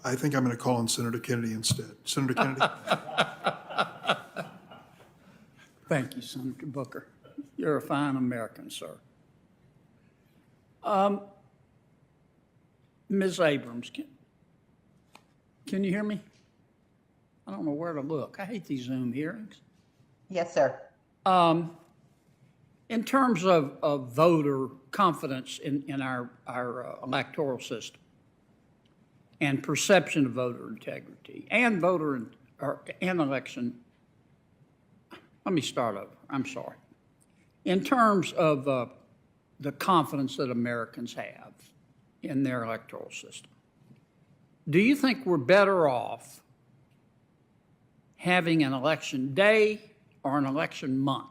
I think I'm going to call on Senator Kennedy instead. Senator Kennedy? Thank you, Senator Booker. You're a fine American, sir. Ms. Abrams, can you hear me? I don't know where to look. I hate these Zoom hearings. Yes, sir. In terms of voter confidence in our electoral system and perception of voter integrity and and election, let me start over. I'm sorry. In terms of the confidence that Americans have in their electoral system, do you think we're better off having an election day or an election month?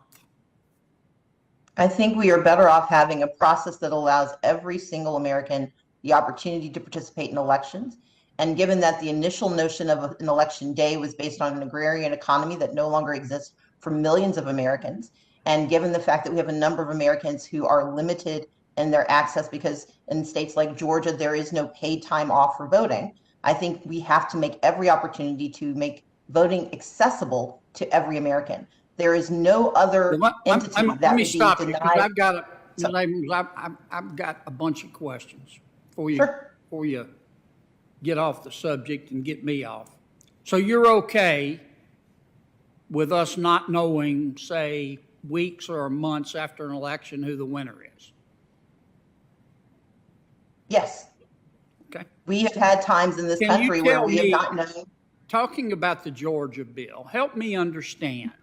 I think we are better off having a process that allows every single American the opportunity to participate in elections. And given that the initial notion of an election day was based on an agrarian economy that no longer exists for millions of Americans, and given the fact that we have a number of Americans who are limited in their access because in states like Georgia, there is no paid time off for voting, I think we have to make every opportunity to make voting accessible to every American. There is no other entity that would be denied. Let me stop you because I've got a bunch of questions for you before you get off the subject and get me off. So you're okay with us not knowing, say, weeks or months after an election who the winner is? Yes. Okay. We have had times in this country where we have not known. Talking about the Georgia bill, help me understand.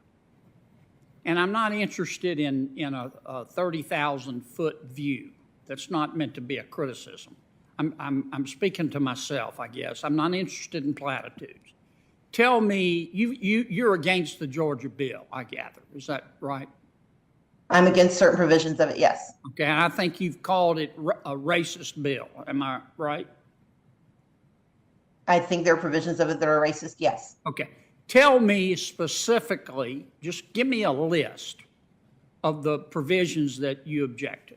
And I'm not interested in a 30,000 foot view. That's not meant to be a criticism. I'm speaking to myself, I guess. I'm not interested in platitudes. Tell me, you're against the Georgia bill, I gather. Is that right? I'm against certain provisions of it, yes. Okay, and I think you've called it a racist bill. Am I right? I think there are provisions of it that are racist, yes. Okay. Tell me specifically, just give me a list of the provisions that you object to.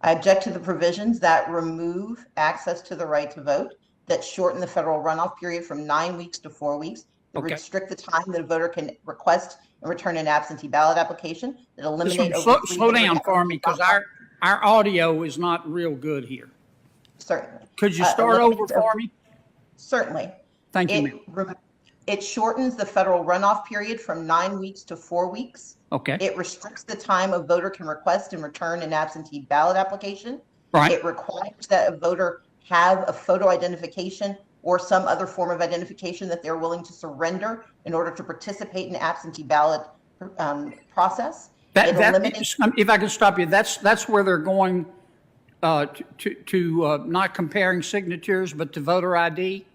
I object to the provisions that remove access to the right to vote, that shorten the federal runoff period from 9 weeks to 4 weeks, that restrict the time that a voter can request and return an absentee ballot application, that eliminate slow down for me because our audio is not real good here. Certainly. Could you start over for me? Certainly. Thank you. It shortens the federal runoff period from 9 weeks to 4 weeks. Okay. It restricts the time a voter can request and return an absentee ballot application. Right. It requires that a voter have a photo identification or some other form of identification that they're willing to surrender in order to participate in the absentee ballot process. If I can stop you, that's where they're going to not comparing signatures, but to voter ID?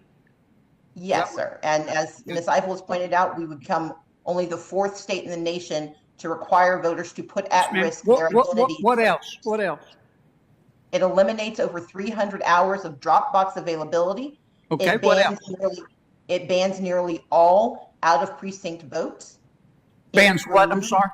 Yes, sir. And as Ms. Eiffel has pointed out, we would become only the 4th state in the nation to require voters to put at risk their identity. What else? What else? It eliminates over 300 hours of Dropbox availability. Okay, what else? It bans nearly all out-of-precinct votes. Bans what? I'm sorry?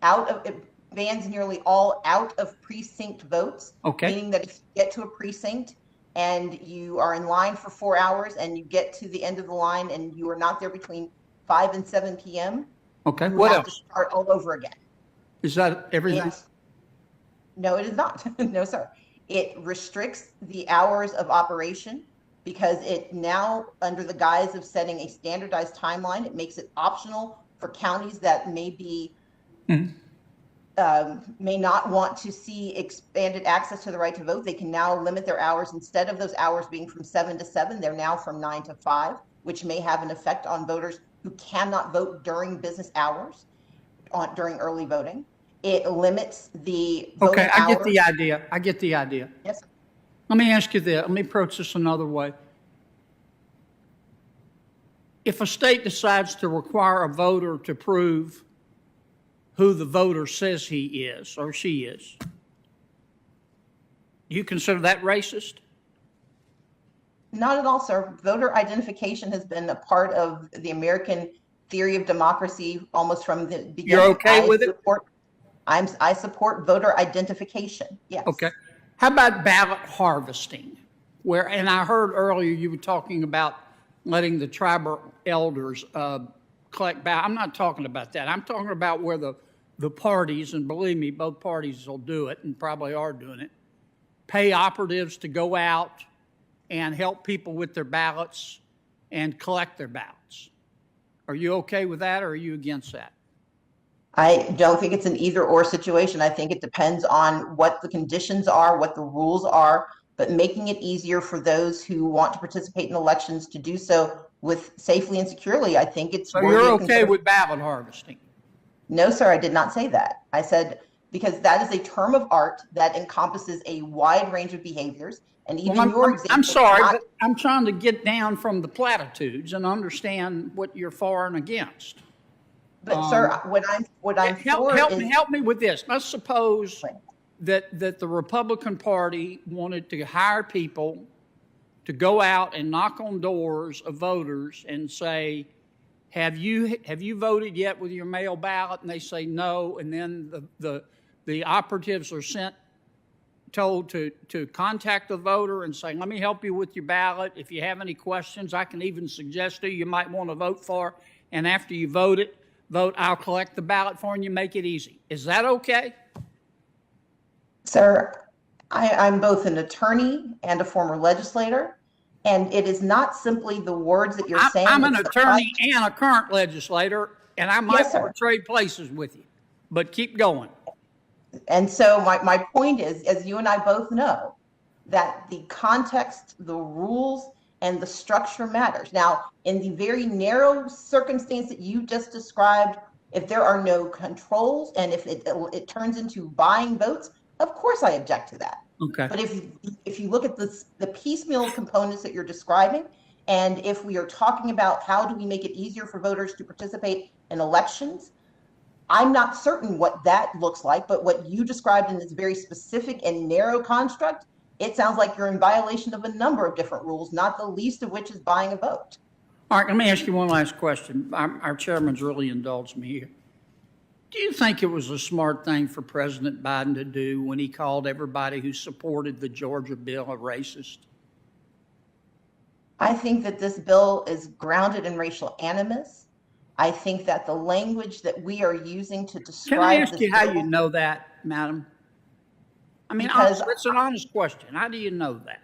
It bans nearly all out-of-precinct votes. Okay. Meaning that if you get to a precinct and you are in line for 4 hours and you get to the end of the line and you are not there between 5 and 7 p.m., okay. You have to start all over again. Is that everything? No, it is not. No, sir. It restricts the hours of operation because it now, under the guise of setting a standardized timeline, it makes it optional for counties that may be may not want to see expanded access to the right to vote. They can now limit their hours. Instead of those hours being from 7 to 7, they're now from 9 to 5, which may have an effect on voters who cannot vote during business hours during early voting. It limits the voting hours. I get the idea. Yes, sir. Let me ask you this. Let me approach this another way. If a state decides to require a voter to prove who the voter says he is or she is, do you consider that racist? Not at all, sir. Voter identification has been a part of the American theory of democracy almost from the beginning. You're okay with it? I support voter identification. Yes. Okay. How about ballot harvesting, where, and I heard earlier you were talking about letting the tribal elders collect ballots. I'm not talking about that. I'm talking about where the parties, and believe me, both parties will do it and probably are doing it, pay operatives to go out and help people with their ballots and collect their ballots. Are you okay with that, or are you against that? I don't think it's an either or situation. I think it depends on what the conditions are, what the rules are, but making it easier for those who want to participate in elections to do so with safely and securely, I think it's So worthy you're of okay with ballot harvesting? No, sir, I did not say that. I said, because that is a term of art that encompasses a wide range of behaviors. And even Well, your example. I'm sorry, but I'm trying to get down from the platitudes and understand what you're for and against. But sir, what I'm for is. Help me with this. Let's suppose that the Republican Party wanted to hire people to go out and knock on doors of voters and say, have you voted yet with your mail ballot? And they say no, and then the operatives are told to contact the voter and say, let me help you with your ballot. If you have any questions, I can even suggest to you might want to vote for. And after you vote, I'll collect the ballot for you and you make it easy. Is that okay? Sir, I'm both an attorney and a former legislator, and it is not simply the words that you're saying. I'm an attorney and a current legislator, and I might want to trade places with you, but keep going. And so my point is, as you and I both know, that the context, the rules, and the structure matters. Now, in the very narrow circumstance that you just described, if there are no controls and if it turns into buying votes, of course I object to that. Okay. But if you look at the piecemeal components that you're describing, and if we are talking about how do we make it easier for voters to participate in elections, I'm not certain what that looks like, but what you described in this very specific and narrow construct, it sounds like you're in violation of a number of different rules, not the least of which is buying a vote. All right, let me ask you one last question. Our chairman's really indulged me here. Do you think it was a smart thing for President Biden to do when he called everybody who supported the Georgia bill a racist? I think that this bill is grounded in racial animus. I think that the language that we are using to describe. Can I ask you how you know that, madam? I mean, it's an honest question. How do you know that?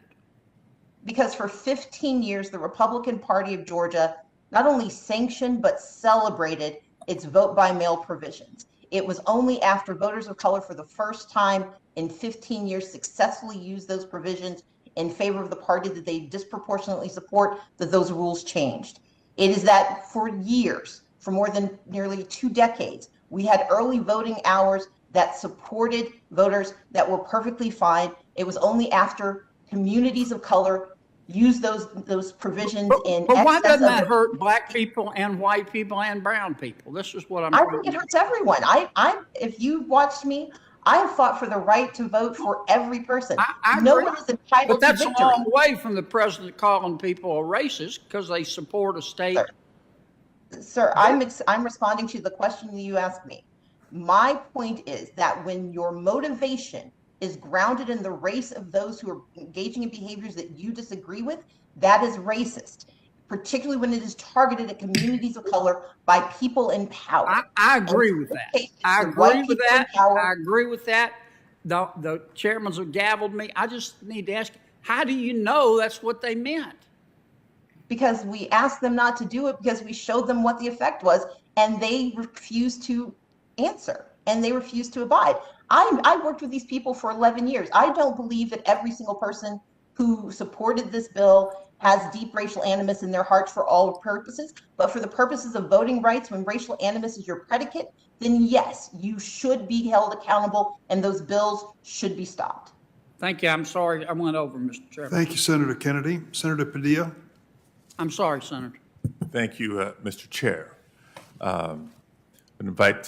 Because for 15 years, the Republican Party of Georgia not only sanctioned but celebrated its vote by mail provisions. It was only after voters of color for the first time in 15 years successfully used those provisions in favor of the party that they disproportionately support that those rules changed. It is that for years, for more than nearly 2 decades, we had early voting hours that supported voters that were perfectly fine. It was only after communities of color used those provisions in but why excess doesn't of that hurt black people and white people and brown people? This is what I think it hurts everyone. If you've watched me, I have fought for the right to vote for every person. No one is entitled to victory. But that's a long way from the president calling people a racist because they support a state. Sir, I'm responding to the question that you asked me. My point is that when your motivation is grounded in the race of those who are engaging in behaviors that you disagree with, that is racist, particularly when it is targeted at communities of color by people in power. I agree with that. I agree with that. The chairmans have gavelled me. I just need to ask, how do you know that's what they meant? Because we asked them not to do it because we showed them what the effect was, and they refused to answer, and they refused to abide. I worked with these people for 11 years. I don't believe that every single person who supported this bill has deep racial animus in their hearts for all purposes, but for the purposes of voting rights, when racial animus is your predicate, then yes, you should be held accountable and those bills should be stopped. Thank you. I'm sorry I went over, Mr. Chairman. Thank you, Senator Kennedy. Senator Padilla. I'm sorry, Senator. Thank you, Mr. Chair. I invite